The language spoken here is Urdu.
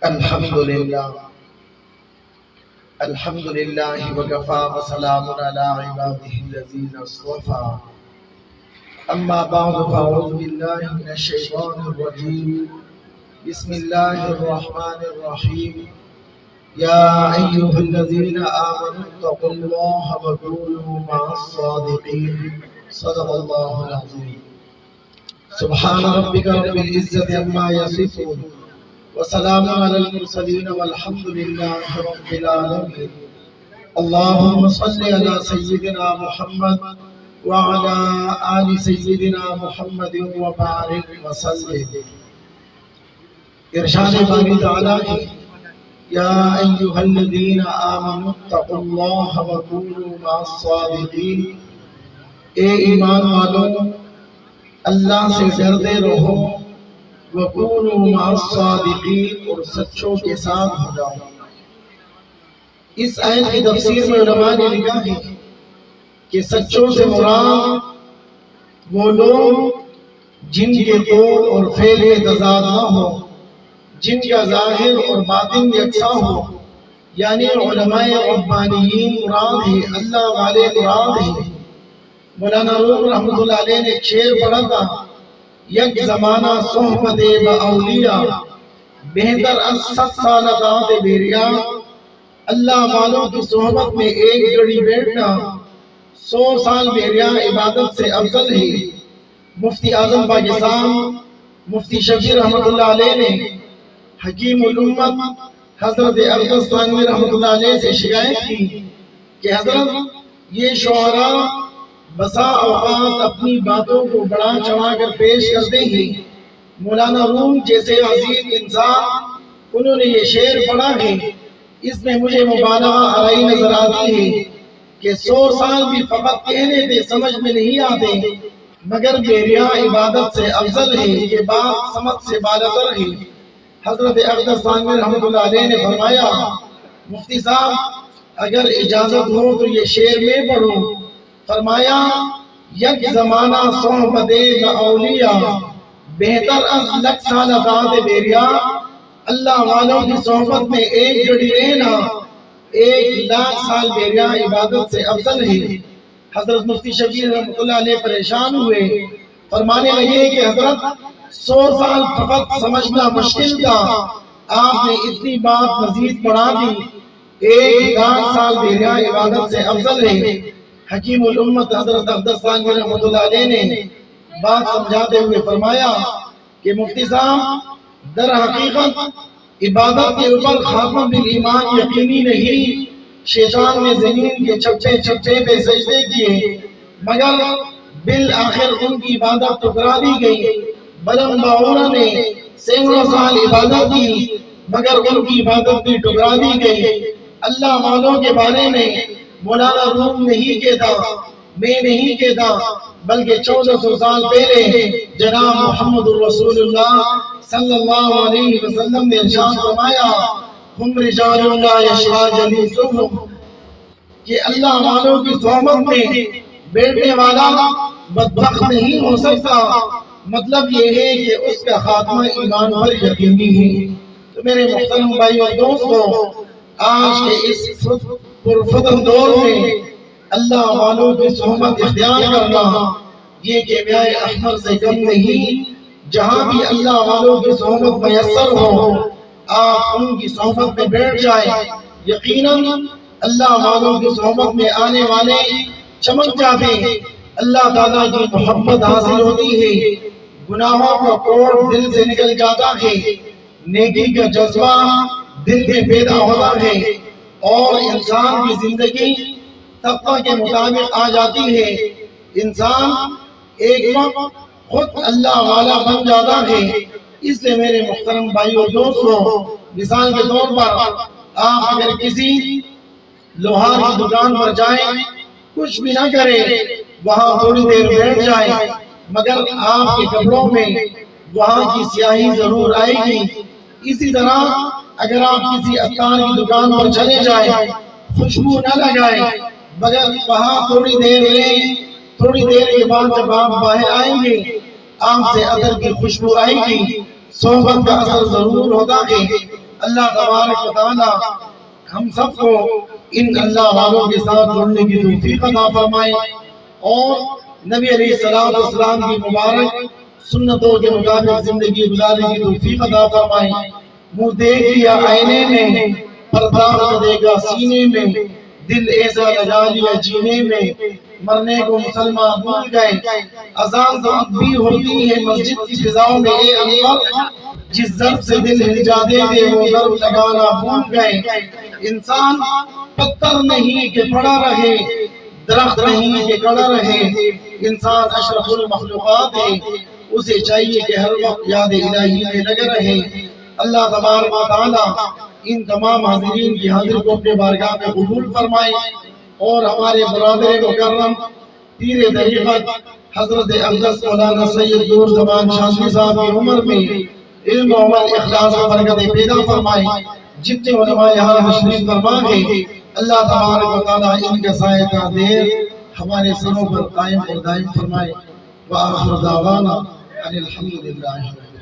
الحمد لله وكفى وسلام على عباده الذين اصطفى أما بعد فأعوذ بالله من الشيطان الرجيم بسم الله الرحمن الرحيم يا أيها الذين آمنوا اتقوا الله وكونوا مع الصادقين صدق الله العظيم سبحان ربك رب العزة عما يصفون وسلام على المرسلين والحمد لله رب العالمين اللهم صل على سيدنا محمد وعلى آل سيدنا محمد وبارك وسلم ارشاد باری تعالیٰ کی یا ایہا الذین آمنوا اتقوا اللہ وکونوا مع الصادقین، اے ایمان والوں اللہ سے ڈرتے رہو، وَكُونُوا مَعَ الصَّادِقِينَ اور سچوں کے ساتھ ہو جاؤ۔ اس آیت کی تفسیر میں علماء نے لکھا ہے کہ سچوں سے مراد وہ لوگ جن کے قول اور فعل میں تضاد نہ ہو، جن کا ظاہر اور باطن یکساں ہو، یعنی علماء ربانیین مراد ہے، اللہ والے مراد ہے۔ مولانا روم رحمۃ اللہ علیہ نے ایک شعر پڑھا تھا، یک زمانہ صحبت با اولیاء بہتر از 7 سال اطاعت بیریا، اللہ والوں کی صحبت میں ایک گھڑی بیٹھنا 100 سال بیریا عبادت سے افضل ہے۔ مفتی اعظم پاکستان مفتی شفیع رحمۃ اللہ علیہ نے حکیم الامت حضرت اقدس ثانوی رحمۃ اللہ علیہ سے شکایت کی کہ حضرت یہ شعراء بسا اوقات اپنی باتوں کو بڑا چڑھا کر پیش کرتے ہیں۔ مولانا روم جیسے عظیم انسان انہوں نے یہ شعر پڑھا ہے، اس میں مجھے مبالغہ آرائی نظر آتی ہے کہ 100 سال بھی فقط کہنے تھے سمجھ میں نہیں آتے، مگر بیریا عبادت سے افضل ہے، یہ بات سمجھ سے بالاتر ہے۔ حضرت اقدس ثانوی رحمۃ اللہ علیہ نے فرمایا، مفتی صاحب اگر اجازت ہو تو یہ شعر میں پڑھوں۔ فرمایا، یک زمانہ صحبت با اولیاء بہتر از 100 سال اطاعت بیریا، اللہ والوں کی صحبت میں ایک گھڑی رہنا 1,00,000 سال بیریا عبادت سے افضل ہے۔ حضرت مفتی شفیع رحمۃ اللہ علیہ پریشان ہوئے، فرمانے لگے کہ حضرت 100 سال فقط سمجھنا مشکل تھا، آپ نے اتنی بات مزید بڑھا دی، 1,00,000 سال بیریا عبادت سے افضل ہے۔ حکیم الامت حضرت اقدس ثانوی رحمۃ اللہ علیہ نے بات سمجھاتے ہوئے فرمایا کہ مفتی صاحب در حقیقت عبادت کے اوپر خاتمہ بالایمان یقینی نہیں، شیطان نے زمین کے چپے چپے پہ سجدے کیے مگر بالآخر ان کی عبادت ٹکرا دی گئی۔ بلم باورہ نے سینکڑوں سال عبادت کی مگر ان کی عبادت بھی ٹکرا دی گئی۔ اللہ والوں کے بارے میں مولانا روم نہیں کہتا، میں نہیں کہتا، بلکہ 1400 سال پہلے جناب محمد الرسول اللہ صلی اللہ علیہ وسلم نے ارشاد فرمایا، ہم رجال لا یشقی جلیسہم، کہ اللہ والوں کی صحبت میں بیٹھنے والا بدبخت نہیں ہو سکتا، مطلب یہ ہے کہ اس کا خاتمہ ایمان پر یقینی ہے۔ تو میرے محترم بھائی اور دوستوں، آج کے اس پرفتن دور میں اللہ والوں کی صحبت اختیار کرنا یہ کیمیائے احمر سے کم نہیں۔ جہاں بھی اللہ والوں کی صحبت میسر ہو آپ ان کی صحبت میں بیٹھ جائیں، یقیناً اللہ والوں کی صحبت میں آنے والے چمک جاتے ہیں، اللہ تعالیٰ کی محبت حاصل ہوتی ہے، گناہوں کا کوڑ دل سے نکل جاتا ہے، نیکی کا جذبہ دل میں پیدا ہوتا ہے اور انسان کی زندگی تقوی کے مطابق آ جاتی ہے، انسان ایک وقت خود اللہ والا بن جاتا ہے۔ اس لئے میرے محترم بھائی اور دوستوں، مثال کے طور پر آپ اگر کسی لوہار کی دکان پر جائیں، کچھ بھی نہ کریں، وہاں تھوڑی دیر بیٹھ جائیں، مگر آپ کے کپڑوں میں وہاں کی سیاہی ضرور آئے گی۔ اسی طرح اگر آپ کسی عطار کی دکان پر چلے جائیں، خوشبو نہ لگائیں، مگر وہاں تھوڑی دیر رہیں، تھوڑی دیر کے بعد جب آپ باہر آئیں گے آپ سے عطر کی خوشبو آئے گی۔ صحبت کا اثر ضرور ہوتا ہے، اللہ تبارک و تعالی ہم سب کو ان اللہ والوں کے ساتھ جڑنے کی توفیق عطا فرمائے اور نبی علیہ السلام کی مبارک سنتوں کے مطابق زندگی گزارنے کی توفیق عطا فرمائے۔ منہ دیکھ لیا آئینے میں، پردہ دے گا سینے میں، دل ایسا لگا لیا جینے میں، مرنے کو مسلمان بھول گئے، اذان تو اب بھی ہوتی ہے مسجد کی فضاؤں میں، اے انور جس ضرب سے دل ہل جاتے تھے وہ ضرب لگانا بھول گئے۔ انسان پتھر نہیں کہ پڑا رہے، درخت نہیں کہ کڑا رہے، انسان اشرف المخلوقات ہے، اسے چاہیے کہ ہر وقت یاد الہی میں لگے رہے۔ اللہ تبارک و تعالی ان تمام حاضرین کی حاضر کو اپنے بارگاہ میں قبول فرمائے اور ہمارے برادر مکرم پیر طریقت حضرت اقدس مولانا سید نور زمان شاذلی صاحب کی عمر میں علم و عمل اخلاص و برکت پیدا فرمائے۔ جتنے علماء یہاں تشریف فرما گئے اللہ تبارک و تعالی ان کے سائے کا دیر ہمارے سروں پر قائم اور دائم فرمائے۔ وآخر دعوانا ان الحمدللہ۔